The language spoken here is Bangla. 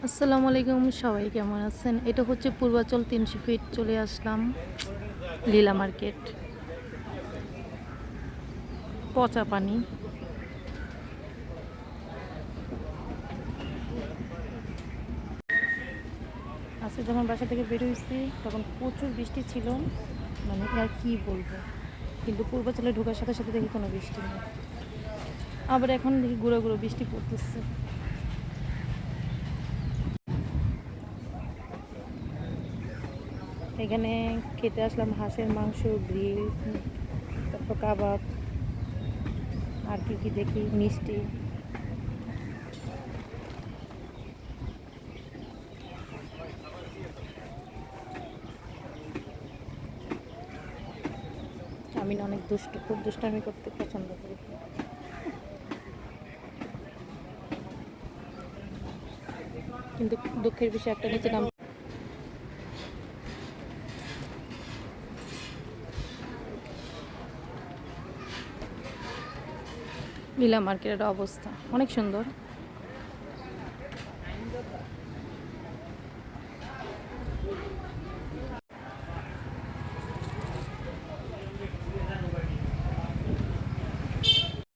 আসসালামু আলাইকুম, সবাই কেমন আছেন? এটা হচ্ছে পূর্বাচল ৩০০ ফিট চলে আসলাম লীলা মার্কেট। পচা পানি। আজকে যখন বাসা থেকে বের হয়েছি তখন প্রচুর বৃষ্টি ছিল, মানে আর কি বলবো। কিন্তু পূর্বাচলে ঢোকার সাথে সাথে দেখি কোনো বৃষ্টি নেই, আবার এখন দেখি গুঁড়ো গুঁড়ো বৃষ্টি পড়তেছে। এখানে খেতে আসলাম হাঁসের মাংস, গ্রিল, তারপর কাবাব, আর কি কি দেখি, মিষ্টি। আমি না অনেক দুষ্ট, খুব দুষ্টামি করতে পছন্দ করি। কিন্তু দুঃখের বিষয় একটা, নিচে নাম লীলা মার্কেটের অবস্থা অনেক সুন্দর।